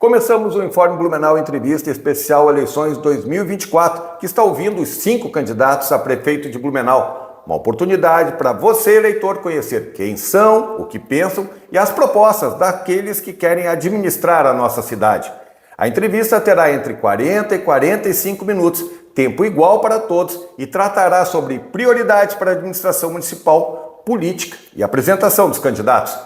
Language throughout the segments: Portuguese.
Começamos o Informe Blumenau Entrevista Especial Eleições 2024, que está ouvindo os 5 candidatos a prefeito de Blumenau. Uma oportunidade para você, eleitor, conhecer quem são, o que pensam e as propostas daqueles que querem administrar a nossa cidade. A entrevista terá entre 40 e 45 minutos, tempo igual para todos, e tratará sobre prioridades para a administração municipal, política e apresentação dos candidatos.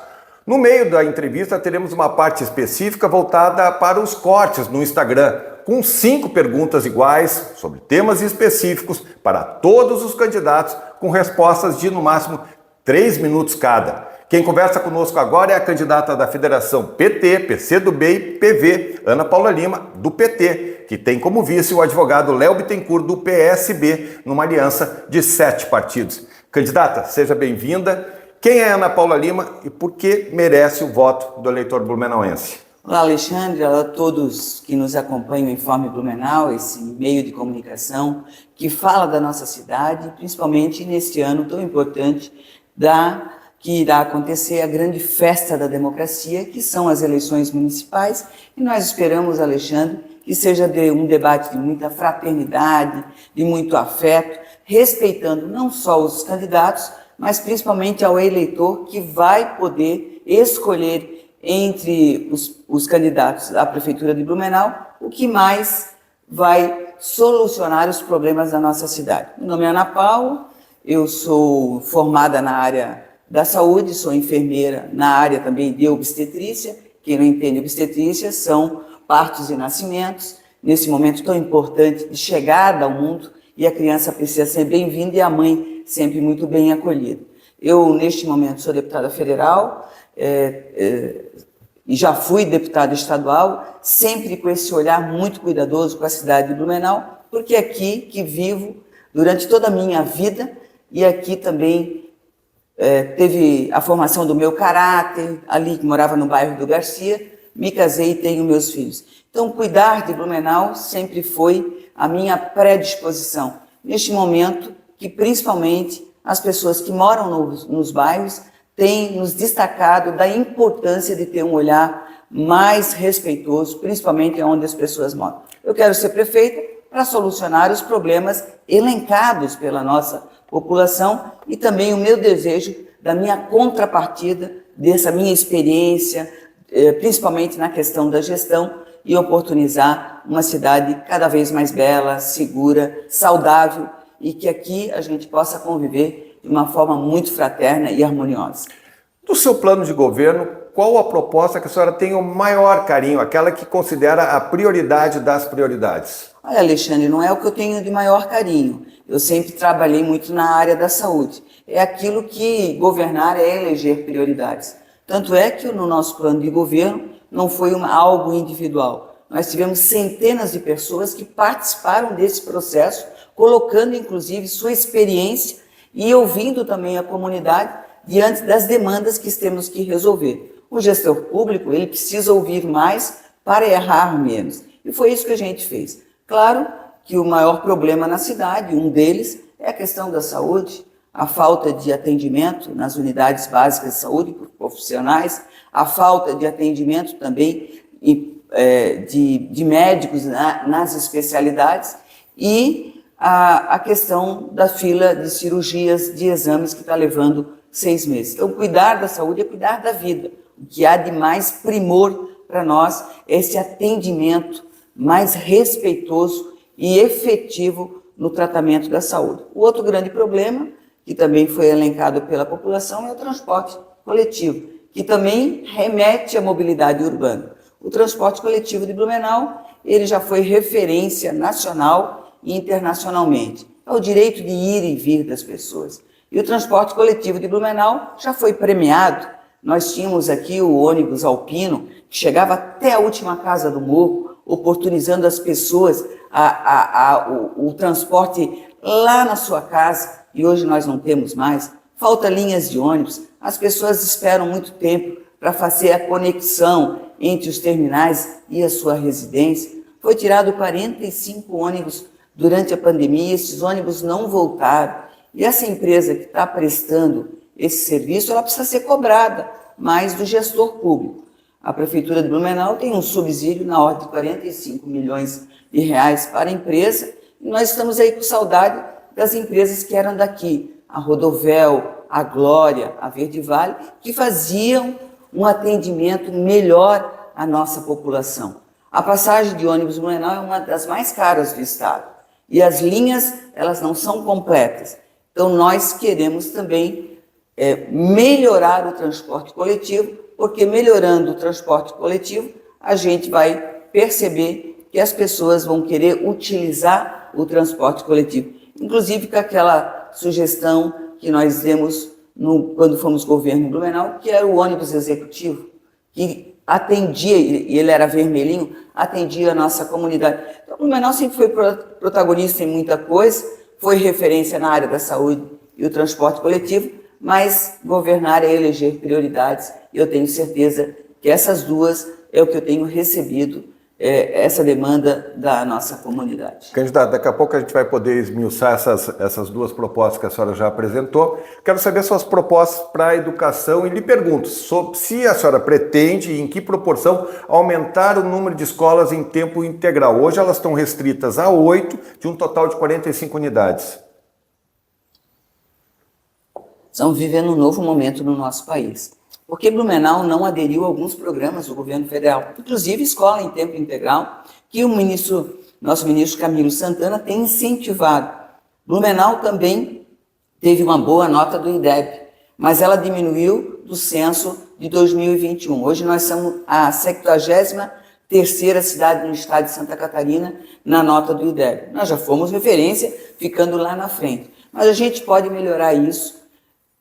No meio da entrevista, teremos uma parte específica voltada para os cortes no Instagram, com 5 perguntas iguais sobre temas específicos para todos os candidatos, com respostas de, no máximo, 3 minutos cada. Quem conversa conosco agora é a candidata da Federação PT, PCdoB e PV, Ana Paula Lima, do PT, que tem como vice o advogado Léo Bittencourt, do PSB, numa aliança de 7 partidos. Candidata, seja bem-vinda. Quem é Ana Paula Lima e por que merece o voto do eleitor blumenauense? Olá, Alexandre. Olá a todos que nos acompanham em Informe Blumenau, esse meio de comunicação que fala da nossa cidade, principalmente neste ano tão importante que irá acontecer a grande festa da democracia, que são as eleições municipais, e nós esperamos, Alexandre, que seja um debate de muita fraternidade, de muito afeto, respeitando não só os candidatos, mas principalmente ao eleitor que vai poder escolher entre os candidatos à Prefeitura de Blumenau o que mais vai solucionar os problemas da nossa cidade. Meu nome é Ana Paula, eu sou formada na área da saúde, sou enfermeira na área também de obstetrícia. Quem não entende obstetrícia são partos e nascimentos, nesse momento tão importante de chegada ao mundo, e a criança precisa ser bem-vinda e a mãe sempre muito bem acolhida. Eu, neste momento, sou deputada federal e já fui deputada estadual, sempre com esse olhar muito cuidadoso com a cidade de Blumenau, porque é aqui que vivo durante toda a minha vida e aqui também teve a formação do meu caráter, ali que morava no bairro do Garcia, me casei e tenho meus filhos. Então, cuidar de Blumenau sempre foi a minha predisposição. Neste momento, que principalmente as pessoas que moram nos bairros têm nos destacado da importância de ter um olhar mais respeitoso, principalmente onde as pessoas moram. Eu quero ser prefeita para solucionar os problemas elencados pela nossa população e também o meu desejo da minha contrapartida, dessa minha experiência, principalmente na questão da gestão, e oportunizar uma cidade cada vez mais bela, segura, saudável, e que aqui a gente possa conviver de uma forma muito fraterna e harmoniosa. Do seu plano de governo, qual a proposta que a senhora tem o maior carinho, aquela que considera a prioridade das prioridades? Olha, Alexandre, não é o que eu tenho de maior carinho. Eu sempre trabalhei muito na área da saúde. É aquilo que governar é eleger prioridades. Tanto é que no nosso plano de governo não foi algo individual. Nós tivemos centenas de pessoas que participaram desse processo, colocando inclusive sua experiência e ouvindo também a comunidade diante das demandas que temos que resolver. O gestor público, ele precisa ouvir mais para errar menos. E foi isso que a gente fez. Claro que o maior problema na cidade, um deles, é a questão da saúde, a falta de atendimento nas unidades básicas de saúde por profissionais, a falta de atendimento também de médicos nas especialidades e a questão da fila de cirurgias, de exames que está levando 6 meses. Então, cuidar da saúde é cuidar da vida. O que há de mais primor para nós é esse atendimento mais respeitoso e efetivo no tratamento da saúde. O outro grande problema, que também foi elencado pela população, é o transporte coletivo, que também remete à mobilidade urbana. O transporte coletivo de Blumenau, ele já foi referência nacional e internacionalmente. É o direito de ir e vir das pessoas. E o transporte coletivo de Blumenau já foi premiado. Nós tínhamos aqui o ônibus alpino, que chegava até a última casa do morro, oportunizando as pessoas o transporte lá na sua casa, e hoje nós não temos mais. Falta linhas de ônibus, as pessoas esperam muito tempo para fazer a conexão entre os terminais e a sua residência. Foi tirado 45 ônibus durante a pandemia, esses ônibus não voltaram. E essa empresa que está prestando esse serviço, ela precisa ser cobrada mais do gestor público. A Prefeitura de Blumenau tem um subsídio na ordem de 45 milhões de reais para a empresa, e nós estamos aí com saudade das empresas que eram daqui, a Rodovel, a Glória, a Verde Vale, que faziam um atendimento melhor à nossa população. A passagem de ônibus Blumenau é uma das mais caras do estado, e as linhas, elas não são completas. Então, nós queremos também melhorar o transporte coletivo, porque melhorando o transporte coletivo, a gente vai perceber que as pessoas vão querer utilizar o transporte coletivo. Inclusive com aquela sugestão que nós demos quando fomos governo em Blumenau, que era o ônibus executivo, que atendia, e ele era vermelhinho, atendia a nossa comunidade. Então, Blumenau sempre foi protagonista em muita coisa, foi referência na área da saúde e o transporte coletivo, mas governar é eleger prioridades, e eu tenho certeza que essas duas é o que eu tenho recebido, essa demanda da nossa comunidade. Candidato, daqui a pouco a gente vai poder esmiuçar essas duas propostas que a senhora já apresentou. Quero saber suas propostas para a educação e lhe pergunto se a senhora pretende e em que proporção aumentar o número de escolas em tempo integral. Hoje elas estão restritas a 8, de um total de 45 unidades. Estamos vivendo um novo momento no nosso país, porque Blumenau não aderiu a alguns programas do governo federal, inclusive escola em tempo integral, que nosso ministro Camilo Santana tem incentivado. Blumenau também teve uma boa nota do IDEB, mas ela diminuiu do censo de 2021. Hoje nós somos a 73ª cidade no estado de Santa Catarina na nota do IDEB. Nós já fomos referência, ficando lá na frente. Mas a gente pode melhorar isso,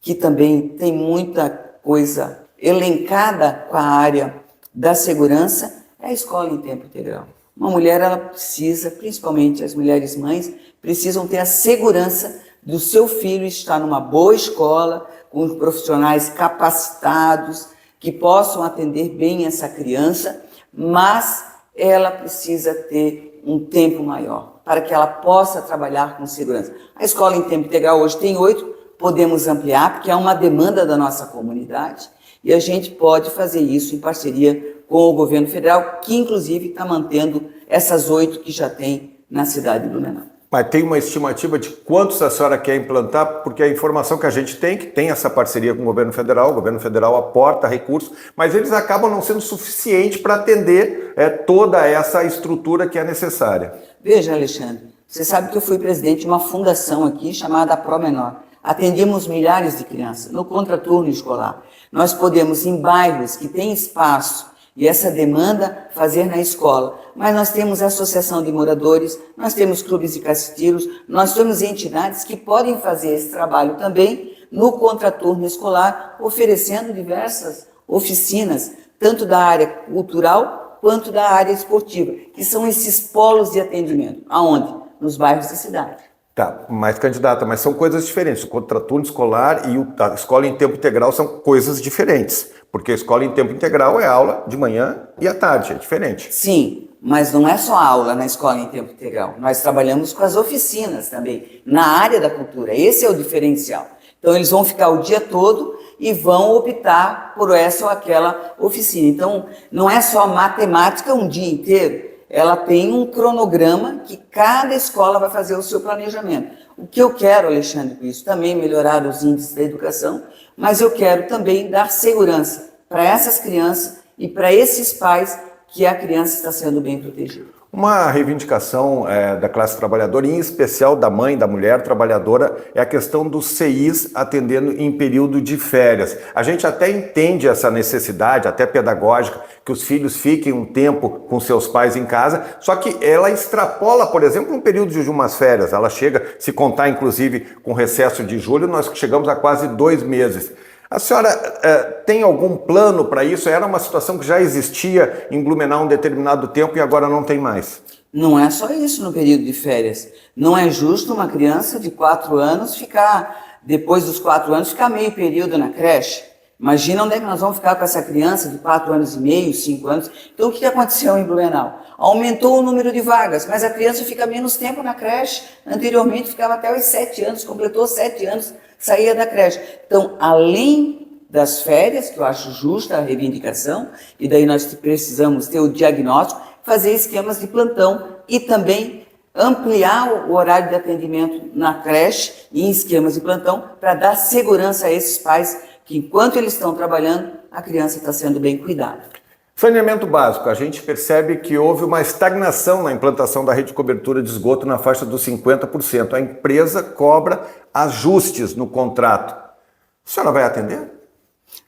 que também tem muita coisa elencada com a área da segurança, é a escola em tempo integral. Uma mulher, ela precisa, principalmente as mulheres mães, precisam ter a segurança do seu filho estar numa boa escola, com profissionais capacitados, que possam atender bem essa criança, mas ela precisa ter um tempo maior, para que ela possa trabalhar com segurança. A escola em tempo integral hoje tem 8, podemos ampliar, porque é uma demanda da nossa comunidade, e a gente pode fazer isso em parceria com o governo federal, que inclusive está mantendo essas 8 que já tem na cidade de Blumenau. Mas tem uma estimativa de quantos a senhora quer implantar? Porque a informação que a gente tem, que tem essa parceria com o governo federal aporta recursos, mas eles acabam não sendo suficientes para atender toda essa estrutura que é necessária. Veja, Alexandre, você sabe que eu fui presidente de uma fundação aqui chamada ProMenor. Atendemos milhares de crianças no contraturno escolar. Nós podemos, em bairros que têm espaço e essa demanda, fazer na escola. Mas nós temos a associação de moradores, nós temos clubes de cassitírios, nós temos entidades que podem fazer esse trabalho também no contraturno escolar, oferecendo diversas oficinas, tanto da área cultural quanto da área esportiva, que são esses polos de atendimento. Aonde? Nos bairros da cidade. Tá, mas candidata, mas são coisas diferentes. O contraturno escolar e a escola em tempo integral são coisas diferentes, porque a escola em tempo integral é aula de manhã e à tarde, é diferente. Sim, mas não é só aula na escola em tempo integral. Nós trabalhamos com as oficinas também, na área da cultura. Esse é o diferencial. Então, eles vão ficar o dia todo e vão optar por essa ou aquela oficina. Então, não é só matemática um dia inteiro. Ela tem um cronograma que cada escola vai fazer o seu planejamento. O que eu quero, Alexandre, com isso, também melhorar os índices da educação, mas eu quero também dar segurança para essas crianças e para esses pais que a criança está sendo bem protegida. Uma reivindicação da classe trabalhadora, em especial da mãe, da mulher trabalhadora, é a questão dos CIs atendendo em período de férias. A gente até entende essa necessidade, até pedagógica, que os filhos fiquem um tempo com seus pais em casa, só que ela extrapola, por exemplo, um período de umas férias. Ela chega, se contar inclusive com recesso de julho, nós chegamos a quase 2 meses. A senhora tem algum plano para isso? Era uma situação que já existia em Blumenau um determinado tempo e agora não tem mais. Não é só isso no período de férias. Não é justo uma criança de 4 anos ficar, depois dos 4 anos, ficar meio período na creche. Imagina onde é que nós vamos ficar com essa criança de 4 anos e meio, 5 anos. Então, o que aconteceu em Blumenau? Aumentou o número de vagas, mas a criança fica menos tempo na creche. Anteriormente, ficava até os 7 anos, completou 7 anos, saía da creche. Então, além das férias, que eu acho justa a reivindicação, e daí nós precisamos ter o diagnóstico, fazer esquemas de plantão e também ampliar o horário de atendimento na creche e em esquemas de plantão para dar segurança a esses pais que, enquanto eles estão trabalhando, a criança está sendo bem cuidada. Saneamento básico. A gente percebe que houve uma estagnação na implantação da rede de cobertura de esgoto na faixa dos 50%. A empresa cobra ajustes no contrato. A senhora vai atender?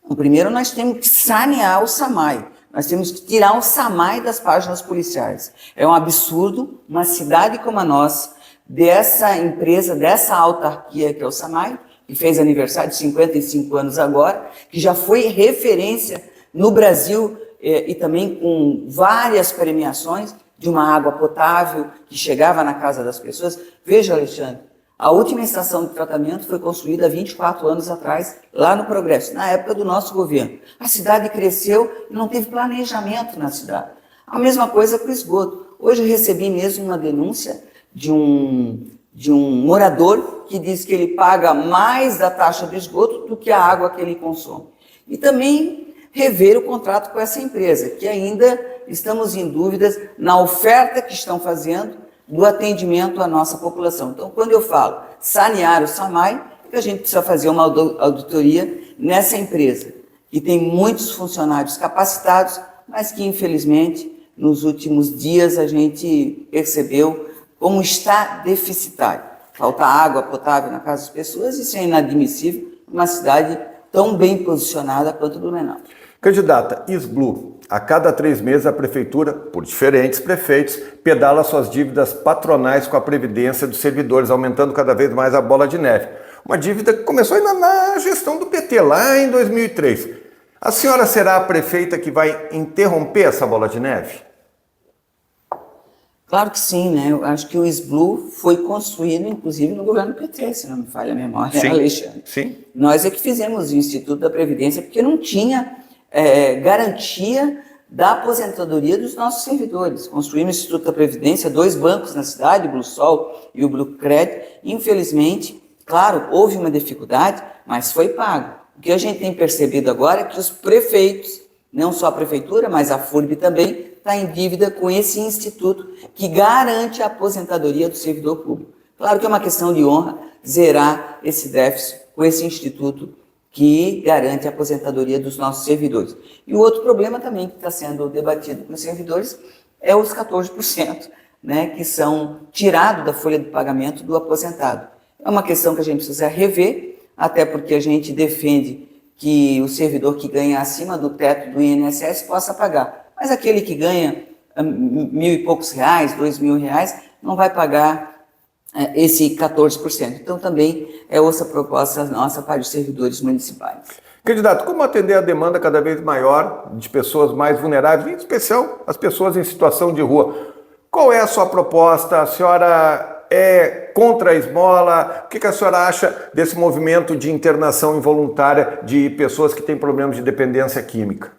Bom, primeiro nós temos que sanear o SAMAI. Nós temos que tirar o SAMAI das páginas policiais. É um absurdo uma cidade como a nossa, dessa empresa, dessa autarquia que é o SAMAI, que fez aniversário de 55 anos agora, que já foi referência no Brasil e também com várias premiações de uma água potável que chegava na casa das pessoas. Veja, Alexandre, a última estação de tratamento foi construída há 24 anos atrás, lá no Progresso, na época do nosso governo. A cidade cresceu e não teve planejamento na cidade. A mesma coisa com o esgoto. Hoje eu recebi mesmo uma denúncia de um morador que diz que ele paga mais da taxa do esgoto do que a água que ele consome. E também rever o contrato com essa empresa, que ainda estamos em dúvidas na oferta que estão fazendo do atendimento à nossa população. Então, quando eu falo sanear o SAMAI, a gente precisa fazer uma auditoria nessa empresa, que tem muitos funcionários capacitados, mas que, infelizmente, nos últimos dias a gente percebeu como está deficitário. Falta água potável na casa das pessoas, isso é inadmissível numa cidade tão bem posicionada quanto Blumenau. Candidata, ISBLU, a cada 3 meses a prefeitura, por diferentes prefeitos, pedala suas dívidas patronais com a previdência dos servidores, aumentando cada vez mais a bola de neve. Uma dívida que começou ainda na gestão do PT, lá em 2003. A senhora será a prefeita que vai interromper essa bola de neve? Claro que sim, né? Eu acho que o ISBLU foi construído, inclusive, no governo PT, se não me falha a memória, sim, Alexandre. Sim. Nós é que fizemos o Instituto da Previdência, porque não tinha garantia da aposentadoria dos nossos servidores. Construímos o Instituto da Previdência, 2 bancos na cidade, o BlueSol e o BlueCred. Infelizmente, claro, houve uma dificuldade, mas foi pago. O que a gente tem percebido agora é que os prefeitos, não só a prefeitura, mas a FURB também, está em dívida com esse instituto que garante a aposentadoria do servidor público. Claro que é uma questão de honra zerar esse déficit com esse instituto que garante a aposentadoria dos nossos servidores. E o outro problema também que está sendo debatido com os servidores é os 14%, né, que são tirados da folha de pagamento do aposentado. É uma questão que a gente precisa rever, até porque a gente defende que o servidor que ganha acima do teto do INSS possa pagar. Mas aquele que ganha R$1.000 e poucos, R$2.000, não vai pagar esse 14%. Então, também é outra proposta nossa para os servidores municipais. Candidato, como atender a demanda cada vez maior de pessoas mais vulneráveis, em especial as pessoas em situação de rua? Qual é a sua proposta? A senhora é contra a esmola? O que a senhora acha desse movimento de internação involuntária de pessoas que têm problemas de dependência química?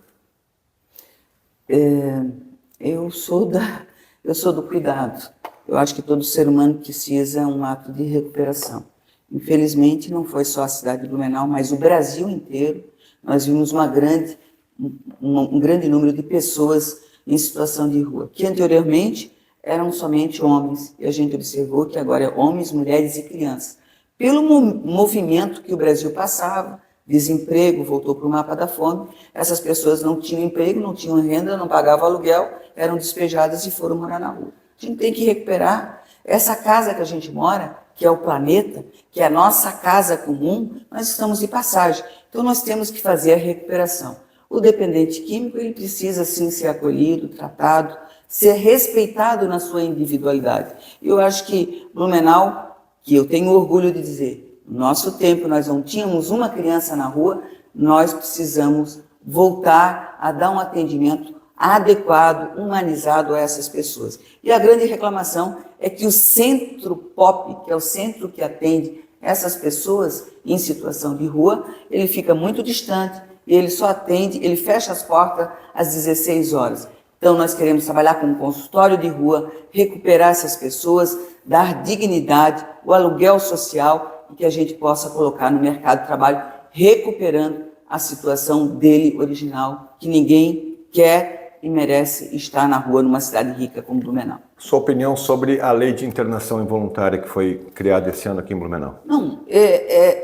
Eu sou do cuidado. Eu acho que todo ser humano precisa um ato de recuperação. Infelizmente, não foi só a cidade de Blumenau, mas o Brasil inteiro. Nós vimos um grande número de pessoas em situação de rua, que anteriormente eram somente homens, e a gente observou que agora é homens, mulheres e crianças. Pelo movimento que o Brasil passava, desemprego, voltou para o mapa da fome, essas pessoas não tinham emprego, não tinham renda, não pagavam aluguel, eram despejadas e foram morar na rua. A gente tem que recuperar essa casa que a gente mora, que é o planeta, que é a nossa casa comum, nós estamos de passagem. Então nós temos que fazer a recuperação. O dependente químico, ele precisa sim ser acolhido, tratado, ser respeitado na sua individualidade. Eu acho que Blumenau, que eu tenho orgulho de dizer, no nosso tempo nós não tínhamos uma criança na rua, nós precisamos voltar a dar um atendimento adequado, humanizado a essas pessoas. E a grande reclamação é que o centro POP, que é o centro que atende essas pessoas em situação de rua, ele fica muito distante e ele só atende, ele fecha as portas às 16 horas. Então nós queremos trabalhar com um consultório de rua, recuperar essas pessoas, dar dignidade, o aluguel social e que a gente possa colocar no mercado de trabalho, recuperando a situação dele original, que ninguém quer e merece estar na rua numa cidade rica como Blumenau. Sua opinião sobre a lei de internação involuntária que foi criada esse ano aqui em Blumenau? Não,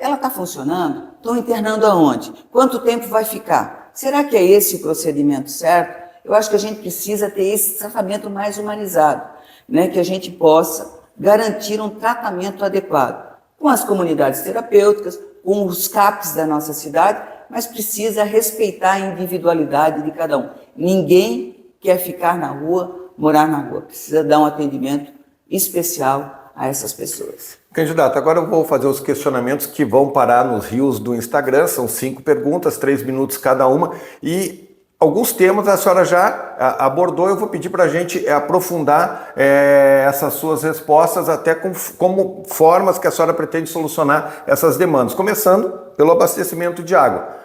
ela está funcionando? Estão internando aonde? Quanto tempo vai ficar? Será que é esse o procedimento certo? Eu acho que a gente precisa ter esse tratamento mais humanizado, né? Que a gente possa garantir um tratamento adequado com as comunidades terapêuticas, com os CAPs da nossa cidade, mas precisa respeitar a individualidade de cada um. Ninguém quer ficar na rua, morar na rua. Precisa dar um atendimento especial a essas pessoas. Candidato, agora eu vou fazer os questionamentos que vão parar nos rios do Instagram. São 5 perguntas, 3 minutos cada uma. E alguns temas a senhora já abordou. Eu vou pedir para a gente aprofundar essas suas respostas, até como formas que a senhora pretende solucionar essas demandas. Começando pelo abastecimento de água.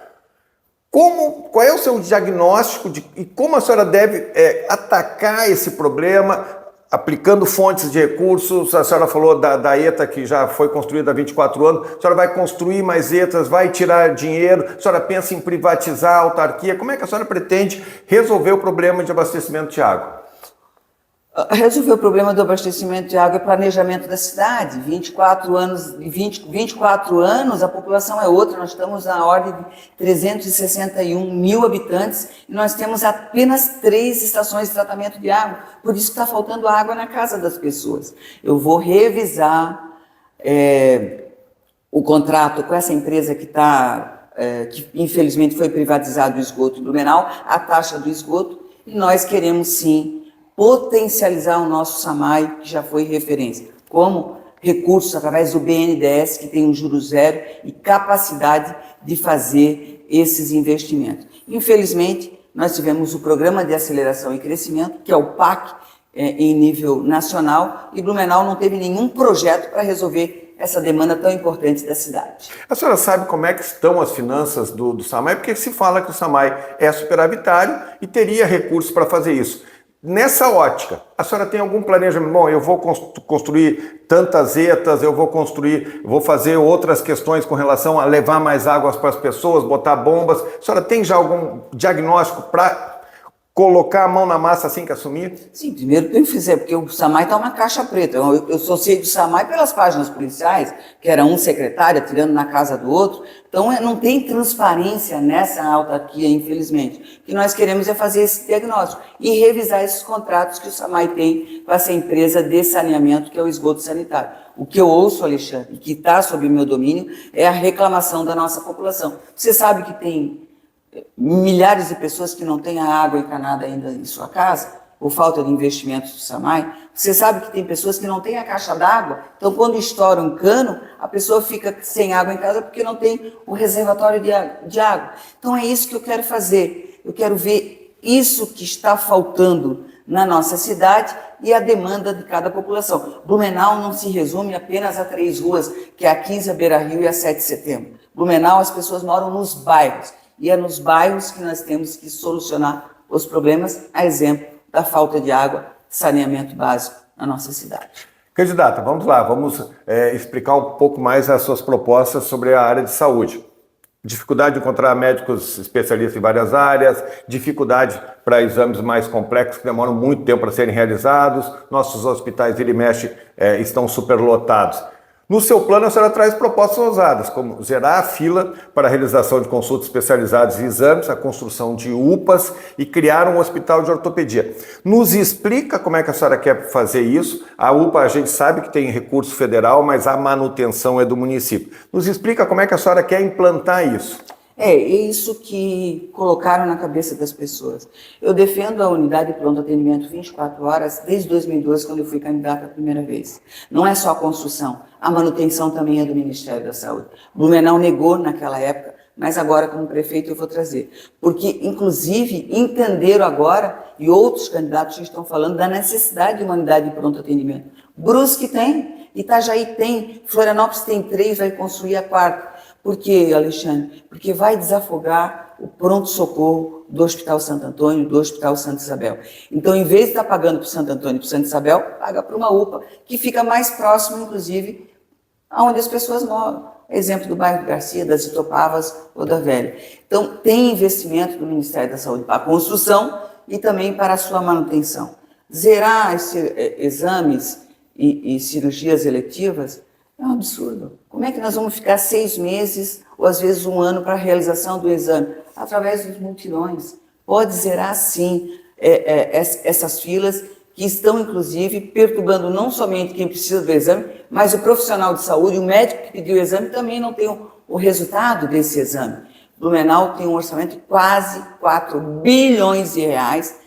Qual é o seu diagnóstico e como a senhora deve atacar esse problema, aplicando fontes de recursos? A senhora falou da ETA, que já foi construída há 24 anos. A senhora vai construir mais ETAs, vai tirar dinheiro? A senhora pensa em privatizar a autarquia? Como é que a senhora pretende resolver o problema de abastecimento de água? Resolver o problema do abastecimento de água é planejamento da cidade. 24 anos, a população é outra. Nós estamos na ordem de 361 mil habitantes e nós temos apenas 3 estações de tratamento de água. Por isso está faltando água na casa das pessoas. Eu vou revisar o contrato com essa empresa que infelizmente foi privatizado, o esgoto em Blumenau, a taxa do esgoto, e nós queremos sim potencializar o nosso SAMAI, que já foi referência, como recursos através do BNDES, que tem um juro zero e capacidade de fazer esses investimentos. Infelizmente, nós tivemos o Programa de Aceleração e Crescimento, que é o PAC, em nível nacional, e Blumenau não teve nenhum projeto para resolver essa demanda tão importante da cidade. A senhora sabe como é que estão as finanças do SAMAI? Porque se fala que o SAMAI é superavitário e teria recursos para fazer isso. Nessa ótica, a senhora tem algum planejamento? Bom, eu vou construir tantas ETAs, eu vou fazer outras questões com relação a levar mais águas para as pessoas, botar bombas. A senhora tem já algum diagnóstico para colocar a mão na massa assim que assumir? Sim, primeiro tem que fazer, porque o SAMAI está uma caixa preta. Eu só sei do SAMAI pelas páginas policiais, que era um secretário atirando na casa do outro. Então não tem transparência nessa autarquia, infelizmente. O que nós queremos é fazer esse diagnóstico e revisar esses contratos que o SAMAI tem com essa empresa de saneamento, que é o esgoto sanitário. O que eu ouço, Alexandre, que está sob o meu domínio, é a reclamação da nossa população. Você sabe que tem milhares de pessoas que não têm a água encanada ainda em sua casa, por falta de investimentos do SAMAI. Você sabe que tem pessoas que não têm a caixa d'água, então quando estoura um cano, a pessoa fica sem água em casa porque não tem o reservatório de água. Então é isso que eu quero fazer. Eu quero ver isso que está faltando na nossa cidade e a demanda de cada população. Blumenau não se resume apenas a 3 ruas, que é a 15, a Beira Rio e a 7 de setembro. Blumenau, as pessoas moram nos bairros. E é nos bairros que nós temos que solucionar os problemas, a exemplo da falta de água, saneamento básico na nossa cidade. Candidata, vamos lá, vamos explicar um pouco mais as suas propostas sobre a área de saúde. Dificuldade de encontrar médicos especialistas em várias áreas, dificuldade para exames mais complexos que demoram muito tempo para serem realizados, nossos hospitais vira e mexe estão superlotados. No seu plano, a senhora traz propostas ousadas, como zerar a fila para a realização de consultas especializadas e exames, a construção de UPAs e criar um hospital de ortopedia. Nos explica como é que a senhora quer fazer isso. A UPA, a gente sabe que tem recurso federal, mas a manutenção é do município. Nos explica como é que a senhora quer implantar isso. É isso que colocaram na cabeça das pessoas. Eu defendo a unidade de pronto atendimento 24 horas desde 2012, quando eu fui candidata a primeira vez. Não é só a construção, a manutenção também é do Ministério da Saúde. Blumenau negou naquela época, mas agora como prefeito eu vou trazer. Porque, inclusive, entenderam agora, e outros candidatos já estão falando, da necessidade de uma unidade de pronto atendimento. Brusque tem, Itajaí tem, Florianópolis tem 3, vai construir a 4. Por quê, Alexandre? Porque vai desafogar o pronto-socorro do Hospital Santo Antônio, do Hospital Santa Isabel. Então, em vez de estar pagando para o Santo Antônio e para o Santa Isabel, paga para uma UPA, que fica mais próximo, inclusive, onde as pessoas moram. Exemplo do bairro Garcia, das Itopavas ou da Velha. Então, tem investimento do Ministério da Saúde para a construção e também para a sua manutenção. Zerar exames e cirurgias eletivas é um absurdo. Como é que nós vamos ficar 6 meses ou às vezes 1 ano para a realização do exame? Através dos mutirões. Pode zerar, sim, essas filas que estão, inclusive, perturbando não somente quem precisa do exame, mas o profissional de saúde, o médico que pediu o exame, também não tem o resultado desse exame. Blumenau tem um orçamento de quase 4 bilhões de reais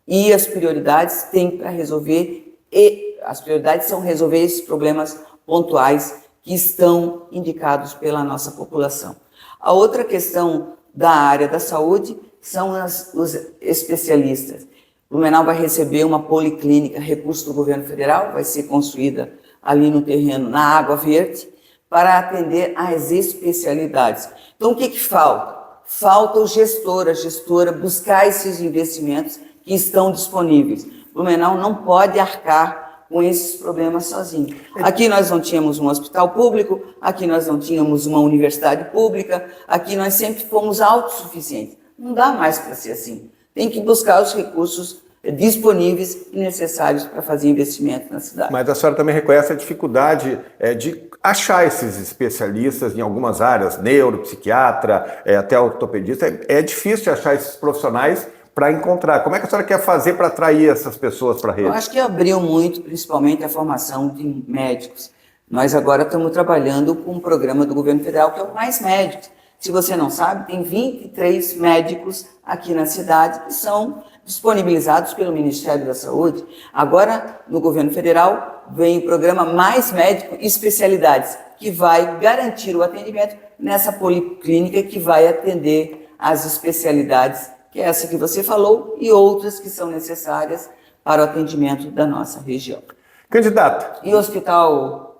e as prioridades têm para resolver, e as prioridades são resolver esses problemas pontuais que estão indicados pela nossa população. A outra questão da área da saúde são os especialistas. Blumenau vai receber uma policlínica, recurso do governo federal, vai ser construída ali no terreno, na Água Verde, para atender às especialidades. Então, o que falta? Falta o gestor, a gestora, buscar esses investimentos que estão disponíveis. Blumenau não pode arcar com esses problemas sozinho. Aqui nós não tínhamos um hospital público, aqui nós não tínhamos uma universidade pública, aqui nós sempre fomos autossuficientes. Não dá mais para ser assim. Tem que buscar os recursos disponíveis e necessários para fazer investimento na cidade. Mas a senhora também reconhece a dificuldade de achar esses especialistas em algumas áreas, neuropsiquiatra, até ortopedista. É difícil achar esses profissionais para encontrar. Como é que a senhora quer fazer para atrair essas pessoas para a rede? Eu acho que abriu muito, principalmente, a formação de médicos. Nós agora estamos trabalhando com um programa do governo federal que é o Mais Médicos. Se você não sabe, tem 23 médicos aqui na cidade que são disponibilizados pelo Ministério da Saúde. Agora, no governo federal, vem o programa Mais Médico Especialidades, que vai garantir o atendimento nessa policlínica que vai atender as especialidades, que é essa que você falou, e outras que são necessárias para o atendimento da nossa região. Candidata. E o hospital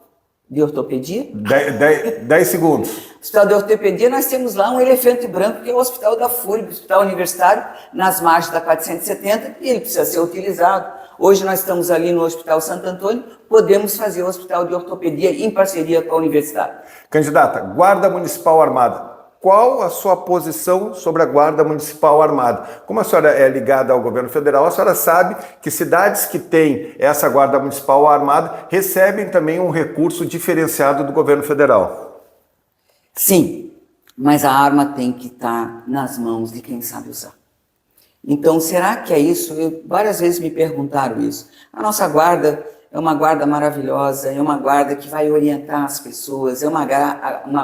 de ortopedia? 10 segundos. Hospital de ortopedia, nós temos lá um elefante branco, que é o Hospital da FURB, Hospital Universitário, nas margens da 470, e ele precisa ser utilizado. Hoje nós estamos ali no Hospital Santo Antônio, podemos fazer o Hospital de Ortopedia em parceria com a Universidade. Candidata, Guarda Municipal Armada. Qual a sua posição sobre a Guarda Municipal Armada? Como a senhora é ligada ao governo federal, a senhora sabe que cidades que têm essa Guarda Municipal Armada recebem também um recurso diferenciado do governo federal. Sim, mas a arma tem que estar nas mãos de quem sabe usar. Então, será que é isso? Várias vezes me perguntaram isso. A nossa guarda é uma guarda maravilhosa, é uma guarda que vai orientar as pessoas, é uma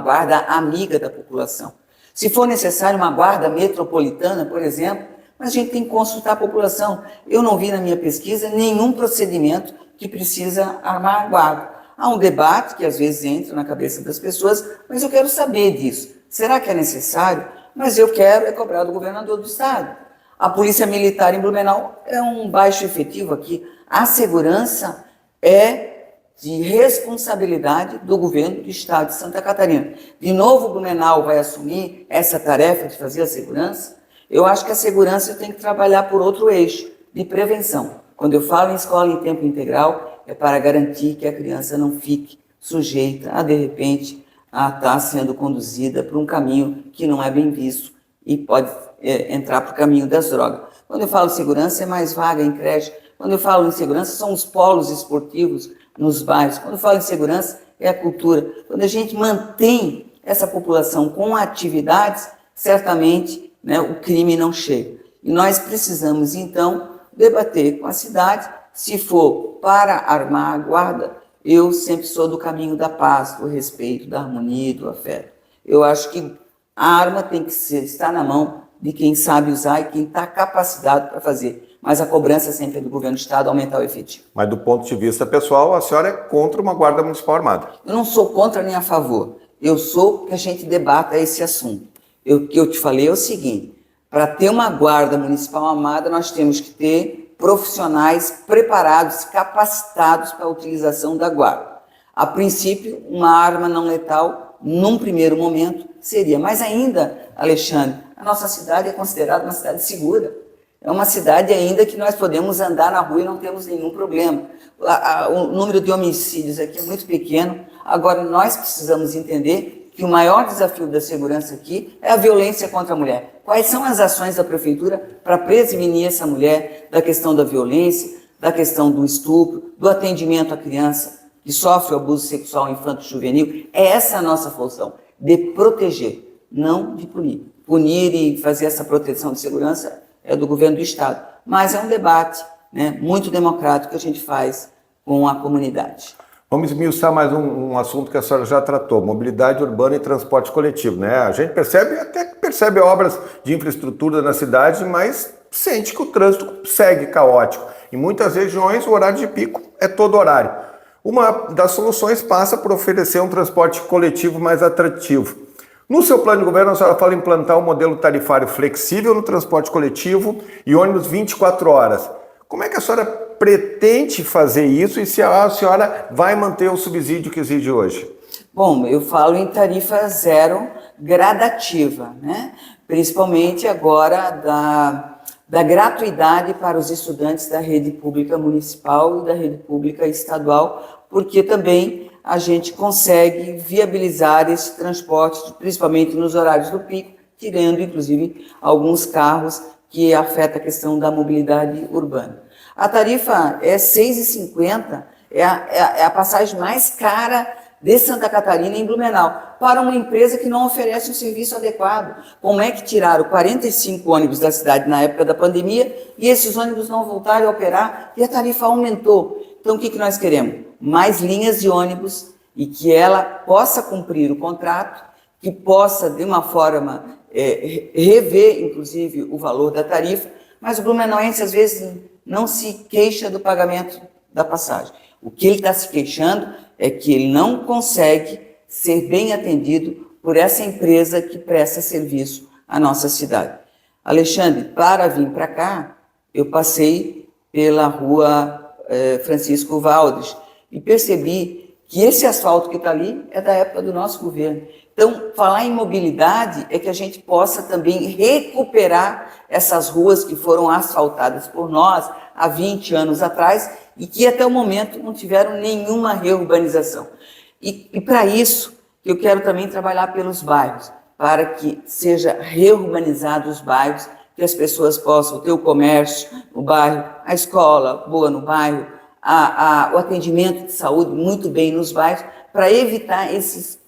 guarda amiga da população. Se for necessário uma guarda metropolitana, por exemplo, mas a gente tem que consultar a população. Eu não vi na minha pesquisa nenhum procedimento que precisa armar a guarda. Há um debate que às vezes entra na cabeça das pessoas, mas eu quero saber disso. Será que é necessário? Mas eu quero cobrar do governador do estado. A Polícia Militar em Blumenau é um baixo efetivo aqui. A segurança é de responsabilidade do governo do estado de Santa Catarina. De novo, Blumenau vai assumir essa tarefa de fazer a segurança? Eu acho que a segurança tem que trabalhar por outro eixo, de prevenção. Quando eu falo em escola em tempo integral, é para garantir que a criança não fique sujeita a, de repente, a estar sendo conduzida por um caminho que não é bem visto e pode entrar para o caminho das drogas. Quando eu falo segurança, é mais vaga em creche. Quando eu falo em segurança, são os polos esportivos nos bairros. Quando eu falo em segurança, é a cultura. Quando a gente mantém essa população com atividades, certamente, né, o crime não chega. E nós precisamos, então, debater com a cidade. Se for para armar a guarda, eu sempre sou do caminho da paz, do respeito, da harmonia e do afeto. Eu acho que a arma tem que estar na mão de quem sabe usar e quem está capacitado para fazer. Mas a cobrança sempre é do governo do estado aumentar o efetivo. Mas do ponto de vista pessoal, a senhora é contra uma Guarda Municipal Armada? Eu não sou contra nem a favor. Eu sou que a gente debata esse assunto. O que eu te falei é o seguinte: para ter uma Guarda Municipal Armada, nós temos que ter profissionais preparados, capacitados para a utilização da guarda. A princípio, uma arma não letal, num primeiro momento, seria. Mas ainda, Alexandre, a nossa cidade é considerada uma cidade segura. É uma cidade ainda que nós podemos andar na rua e não temos nenhum problema. O número de homicídios aqui é muito pequeno. Agora, nós precisamos entender que o maior desafio da segurança aqui é a violência contra a mulher. Quais são as ações da prefeitura para prevenir essa mulher da questão da violência, da questão do estupro, do atendimento à criança que sofre o abuso sexual infanto-juvenil? É essa a nossa função, de proteger, não de punir. Punir e fazer essa proteção de segurança é do governo do Estado. Mas é um debate, né, muito democrático que a gente faz com a comunidade. Vamos esmiuçar mais um assunto que a senhora já tratou, mobilidade urbana e transporte coletivo, né? A gente percebe obras de infraestrutura na cidade, mas sente que o trânsito segue caótico. Em muitas regiões, o horário de pico é todo horário. Uma das soluções passa por oferecer um transporte coletivo mais atrativo. No seu plano de governo, a senhora fala em implantar um modelo tarifário flexível no transporte coletivo e ônibus 24 horas. Como é que a senhora pretende fazer isso e se a senhora vai manter o subsídio que exige hoje? Bom, eu falo em tarifa zero gradativa, né? Principalmente agora da gratuidade para os estudantes da rede pública municipal e da rede pública estadual, porque também a gente consegue viabilizar esse transporte, principalmente nos horários do pico, tirando, inclusive, alguns carros que afetam a questão da mobilidade urbana. A tarifa é R$ 6,50, é a passagem mais cara de Santa Catarina em Blumenau, para uma empresa que não oferece um serviço adequado. Como é que tiraram 45 ônibus da cidade na época da pandemia e esses ônibus não voltaram a operar e a tarifa aumentou? Então, o que nós queremos? Mais linhas de ônibus e que ela possa cumprir o contrato, que possa, de uma forma, rever, inclusive, o valor da tarifa, mas o blumenauense, às vezes, não se queixa do pagamento da passagem. O que ele está se queixando é que ele não consegue ser bem atendido por essa empresa que presta serviço à nossa cidade. Alexandre, para vir para cá, eu passei pela rua Francisco Valdes e percebi que esse asfalto que está ali é da época do nosso governo. Então, falar em mobilidade é que a gente possa também recuperar essas ruas que foram asfaltadas por nós há 20 anos atrás e que até o momento não tiveram nenhuma reurbanização. E para isso, eu quero também trabalhar pelos bairros, para que seja reurbanizado os bairros, que as pessoas possam ter o comércio no bairro, a escola boa no bairro, o atendimento de saúde muito bem nos bairros, para evitar esses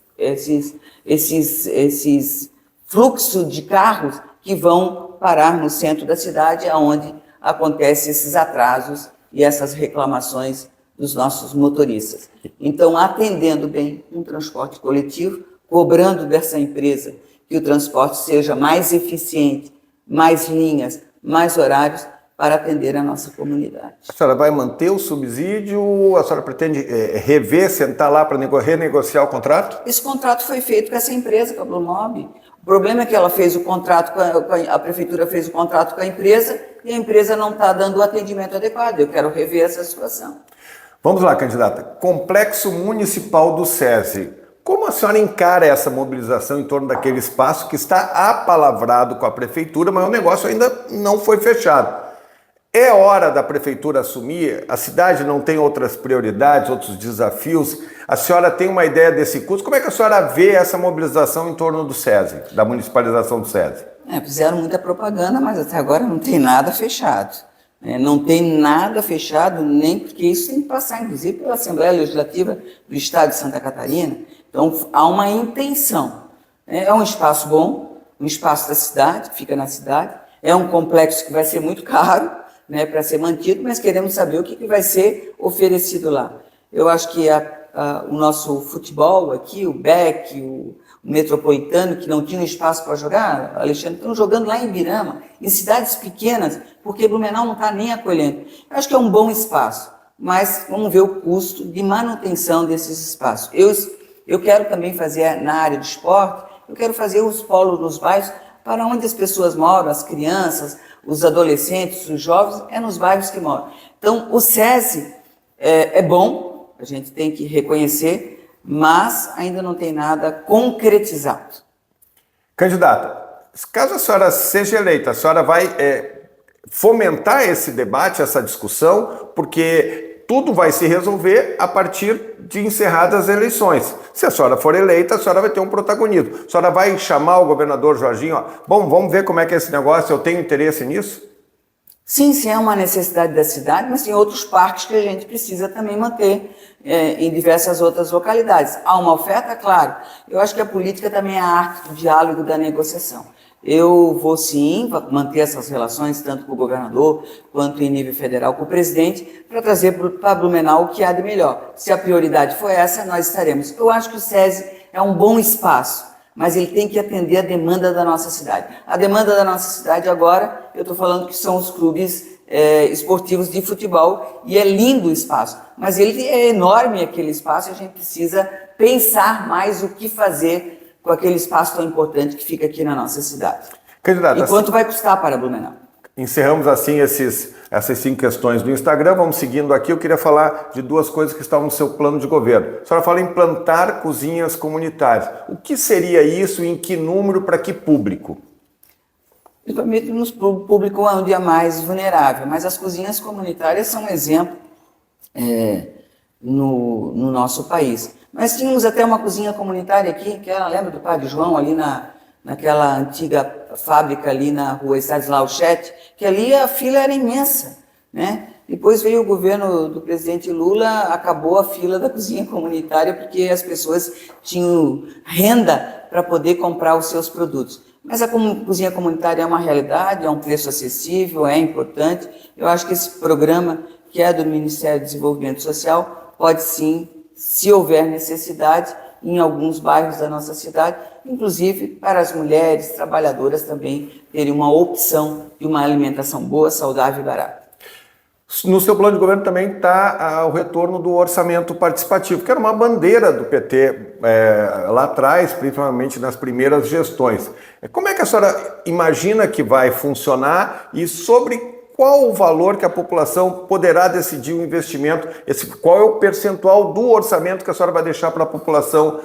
fluxos de carros que vão parar no centro da cidade, onde acontecem esses atrasos e essas reclamações dos nossos motoristas. Então, atendendo bem um transporte coletivo, cobrando dessa empresa que o transporte seja mais eficiente, mais linhas, mais horários, para atender a nossa comunidade. A senhora vai manter o subsídio? A senhora pretende rever, sentar lá para renegociar o contrato? Esse contrato foi feito com essa empresa, com a Blumob. O problema é que ela fez o contrato, a prefeitura fez o contrato com a empresa e a empresa não está dando o atendimento adequado. Eu quero rever essa situação. Vamos lá, candidata. Complexo Municipal do SESI. Como a senhora encara essa mobilização em torno daquele espaço que está apalavrado com a prefeitura, mas o negócio ainda não foi fechado? É hora da prefeitura assumir? A cidade não tem outras prioridades, outros desafios? A senhora tem uma ideia desse custo? Como é que a senhora vê essa mobilização em torno do SESI, da municipalização do SESI? Fizeram muita propaganda, mas até agora não tem nada fechado. Não tem nada fechado, nem porque isso tem que passar, inclusive, pela Assembleia Legislativa do Estado de Santa Catarina. Então, há uma intenção. É um espaço bom, um espaço da cidade, fica na cidade. É um complexo que vai ser muito caro, para ser mantido, mas queremos saber o que vai ser oferecido lá. Eu acho que o nosso futebol aqui, o BEC, o Metropolitano, que não tinha espaço para jogar, Alexandre, estão jogando lá em Ibirama, em cidades pequenas, porque Blumenau não está nem acolhendo. Eu acho que é um bom espaço, mas vamos ver o custo de manutenção desses espaços. Eu quero também fazer na área de esporte, eu quero fazer os polos nos bairros para onde as pessoas moram, as crianças, os adolescentes, os jovens, é nos bairros que moram. Então, o SESI é bom, a gente tem que reconhecer, mas ainda não tem nada concretizado. Candidata, caso a senhora seja eleita, a senhora vai fomentar esse debate, essa discussão, porque tudo vai se resolver a partir de encerradas as eleições. Se a senhora for eleita, a senhora vai ter um protagonismo. A senhora vai chamar o governador Jorginho, ó, bom, vamos ver como é que é esse negócio, eu tenho interesse nisso? Sim, sim, é uma necessidade da cidade, mas tem outros parques que a gente precisa também manter em diversas outras localidades. Há uma oferta, claro. Eu acho que a política também é a arte do diálogo e da negociação. Eu vou sim manter essas relações, tanto com o governador, quanto em nível federal com o presidente, para trazer para Blumenau o que há de melhor. Se a prioridade for essa, nós estaremos. Eu acho que o SESI é um bom espaço, mas ele tem que atender a demanda da nossa cidade. A demanda da nossa cidade agora, eu estou falando que são os clubes esportivos de futebol, e é lindo o espaço, mas ele é enorme aquele espaço, e a gente precisa pensar mais o que fazer com aquele espaço tão importante que fica aqui na nossa cidade. Candidato, e quanto vai custar para Blumenau? Encerramos assim essas 5 questões do Instagram. Vamos seguindo aqui. Eu queria falar de 2 coisas que estão no seu plano de governo. A senhora fala em plantar cozinhas comunitárias. O que seria isso? Em que número? Para que público? Principalmente no público onde é mais vulnerável. Mas as cozinhas comunitárias são um exemplo no nosso país. Mas tínhamos até uma cozinha comunitária aqui, que ela lembra do Padre João, ali naquela antiga fábrica ali na rua Estadislau Chet, que ali a fila era imensa, né? Depois veio o governo do presidente Lula, acabou a fila da cozinha comunitária, porque as pessoas tinham renda para poder comprar os seus produtos. Mas a cozinha comunitária é uma realidade, é um preço acessível, é importante. Eu acho que esse programa, que é do Ministério do Desenvolvimento Social, pode sim, se houver necessidade, em alguns bairros da nossa cidade, inclusive para as mulheres trabalhadoras também terem uma opção de uma alimentação boa, saudável e barata. No seu plano de governo também está o retorno do orçamento participativo, que era uma bandeira do PT lá atrás, principalmente nas primeiras gestões. Como é que a senhora imagina que vai funcionar e sobre qual o valor que a população poderá decidir o investimento? Qual é o percentual do orçamento que a senhora vai deixar para a população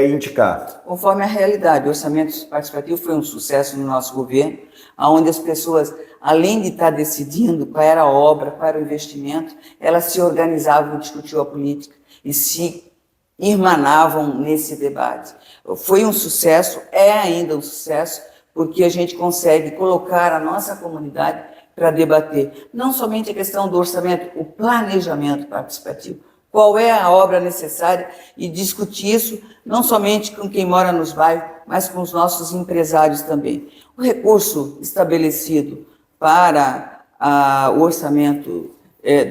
indicar? Conforme a realidade, o orçamento participativo foi um sucesso no nosso governo, onde as pessoas, além de estar decidindo qual era a obra, qual era o investimento, elas se organizavam, discutiam a política e se irmanavam nesse debate. Foi um sucesso, é ainda um sucesso, porque a gente consegue colocar a nossa comunidade para debater não somente a questão do orçamento, o planejamento participativo. Qual é a obra necessária e discutir isso não somente com quem mora nos bairros, mas com os nossos empresários também. O recurso estabelecido para o orçamento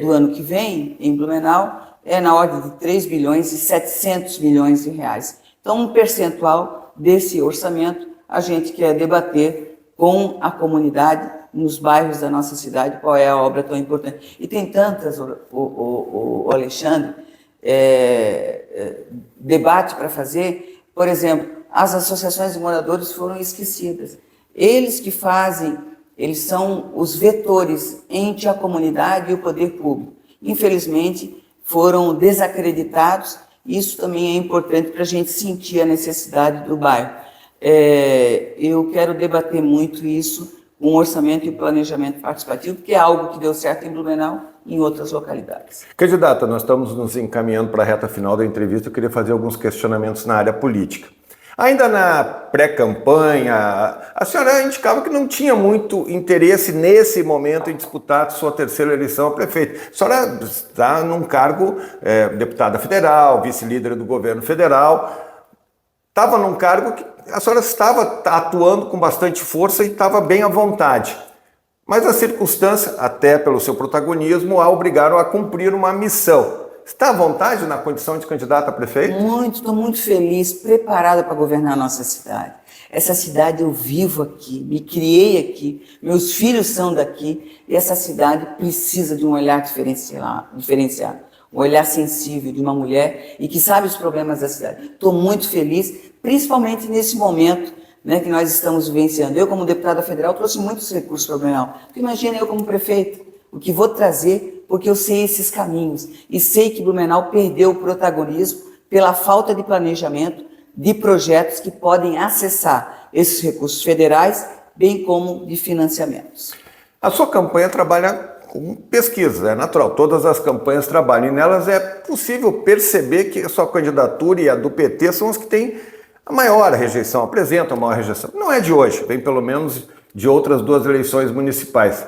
do ano que vem, em Blumenau, é na ordem de 3 bilhões e 700 milhões de reais. Então, um percentual desse orçamento a gente quer debater com a comunidade nos bairros da nossa cidade, qual é a obra tão importante. E tem tantas, o Alexandre, debate para fazer. Por exemplo, as associações de moradores foram esquecidas. Eles que fazem, eles são os vetores entre a comunidade e o poder público. Infelizmente, foram desacreditados. Isso também é importante para a gente sentir a necessidade do bairro. Eu quero debater muito isso, um orçamento e planejamento participativo, que é algo que deu certo em Blumenau e em outras localidades. Candidata, nós estamos nos encaminhando para a reta final da entrevista. Eu queria fazer alguns questionamentos na área política. Ainda na pré-campanha, a senhora indicava que não tinha muito interesse nesse momento em disputar sua terceira eleição a prefeito. A senhora está num cargo, deputada federal, vice-líder do governo federal, estava num cargo que a senhora estava atuando com bastante força e estava bem à vontade. Mas as circunstâncias, até pelo seu protagonismo, a obrigaram a cumprir uma missão. Está à vontade na condição de candidata a prefeito? Estou muito feliz, preparada para governar a nossa cidade. Essa cidade eu vivo aqui, me criei aqui, meus filhos são daqui, e essa cidade precisa de um olhar diferenciado, um olhar sensível de uma mulher e que sabe os problemas da cidade. Estou muito feliz, principalmente nesse momento, né, que nós estamos vivenciando. Eu, como deputada federal, trouxe muitos recursos para Blumenau. Imagina eu como prefeito, o que vou trazer, porque eu sei esses caminhos e sei que Blumenau perdeu o protagonismo pela falta de planejamento de projetos que podem acessar esses recursos federais, bem como de financiamentos. A sua campanha trabalha com pesquisa, é natural, todas as campanhas trabalham e nelas é possível perceber que a sua candidatura e a do PT são as que têm a maior rejeição, apresentam a maior rejeição. Não é de hoje, vem pelo menos de outras 2 eleições municipais.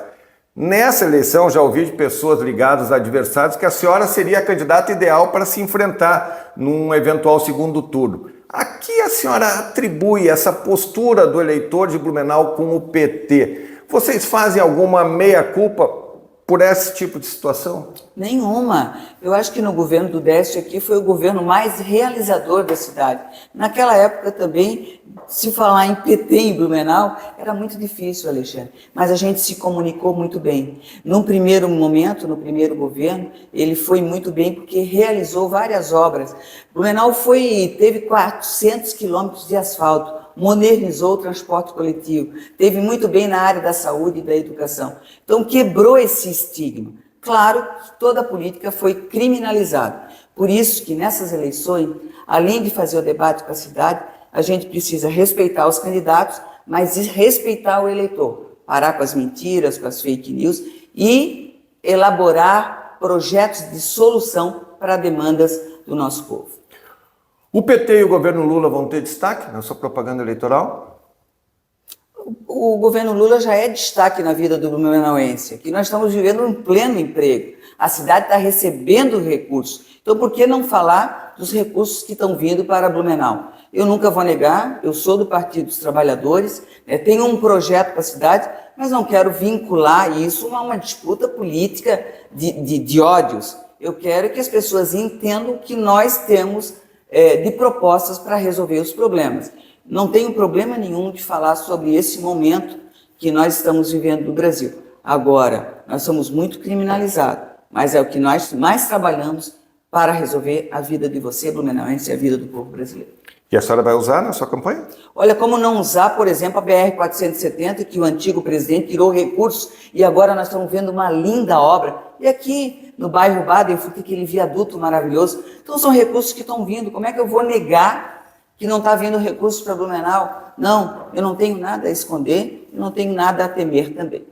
Nessa eleição, já ouvi de pessoas ligadas a adversários que a senhora seria a candidata ideal para se enfrentar num eventual segundo turno. A que a senhora atribui essa postura do eleitor de Blumenau com o PT? Vocês fazem alguma meia-culpa por esse tipo de situação? Nenhuma. Eu acho que no governo do Décio aqui foi o governo mais realizador da cidade. Naquela época também, se falar em PT em Blumenau, era muito difícil, Alexandre. Mas a gente se comunicou muito bem. Num primeiro momento, no primeiro governo, ele foi muito bem porque realizou várias obras. Blumenau teve 400 quilômetros de asfalto, modernizou o transporte coletivo, teve muito bem na área da saúde e da educação. Então quebrou esse estigma. Claro que toda a política foi criminalizada. Por isso que nessas eleições, além de fazer o debate com a cidade, a gente precisa respeitar os candidatos, mas respeitar o eleitor. Parar com as mentiras, com as fake news e elaborar projetos de solução para demandas do nosso povo. O PT e o governo Lula vão ter destaque na sua propaganda eleitoral? O governo Lula já é destaque na vida do blumenauense. Aqui nós estamos vivendo um pleno emprego. A cidade está recebendo recursos. Então, por que não falar dos recursos que estão vindo para Blumenau? Eu nunca vou negar, eu sou do Partido dos Trabalhadores, tenho um projeto para a cidade, mas não quero vincular isso a uma disputa política de ódios. Eu quero que as pessoas entendam que nós temos de propostas para resolver os problemas. Não tenho problema nenhum de falar sobre esse momento que nós estamos vivendo no Brasil. Agora, nós somos muito criminalizados, mas é o que nós mais trabalhamos para resolver a vida de você, blumenauense, e a vida do povo brasileiro. E a senhora vai usar na sua campanha? Olha, como não usar, por exemplo, a BR-470, que o antigo presidente tirou recursos e agora nós estamos vendo uma linda obra. E aqui no bairro Baden-Württemberg, aquele viaduto maravilhoso. Então são recursos que estão vindo. Como é que eu vou negar que não está vindo recursos para Blumenau? Não, eu não tenho nada a esconder, eu não tenho nada a temer também.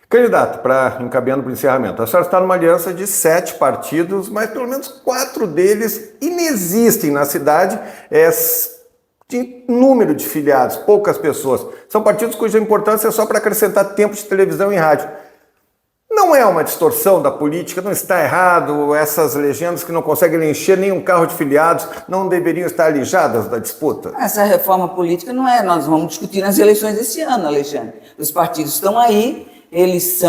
Candidato, encaminhando para o encerramento, a senhora está numa aliança de 7 partidos, mas pelo menos 4 deles inexistem na cidade, de número de filiados, poucas pessoas. São partidos cuja importância é só para acrescentar tempo de televisão e rádio. Não é uma distorção da política, não está errado, essas legendas que não conseguem encher nenhum carro de filiados não deveriam estar alijadas da disputa? Essa reforma política não é, nós vamos discutir nas eleições desse ano, Alexandre. Os partidos estão aí, eles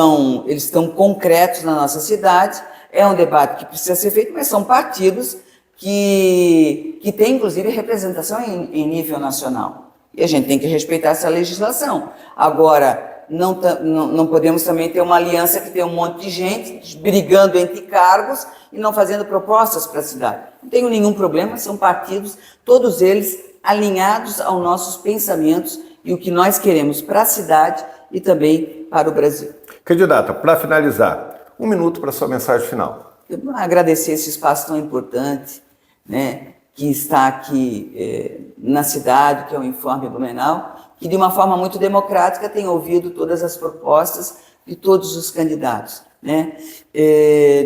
estão concretos na nossa cidade, é um debate que precisa ser feito, mas são partidos que têm, inclusive, representação em nível nacional. E a gente tem que respeitar essa legislação. Agora, não podemos também ter uma aliança que tem um monte de gente brigando entre cargos e não fazendo propostas para a cidade. Não tenho nenhum problema, são partidos, todos eles alinhados aos nossos pensamentos e o que nós queremos para a cidade e também para o Brasil. Candidata, para finalizar, 1 minuto para sua mensagem final. Eu vou agradecer esse espaço tão importante, que está aqui na cidade, que é o Informe Blumenau, que de uma forma muito democrática tem ouvido todas as propostas de todos os candidatos.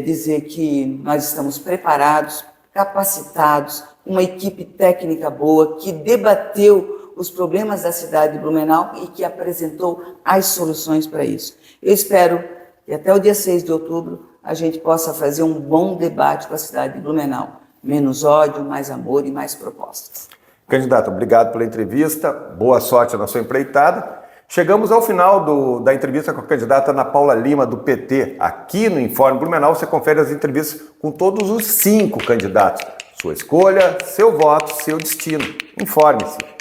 Dizer que nós estamos preparados, capacitados, uma equipe técnica boa, que debateu os problemas da cidade de Blumenau e que apresentou as soluções para isso. Eu espero que até o dia 6 de outubro a gente possa fazer um bom debate com a cidade de Blumenau. Menos ódio, mais amor e mais propostas. Candidato, obrigado pela entrevista, boa sorte na sua empreitada. Chegamos ao final da entrevista com a candidata Ana Paula Lima, do PT. Aqui no Informe Blumenau você confere as entrevistas com todos os 5 candidatos. Sua escolha, seu voto, seu destino. Informe-se.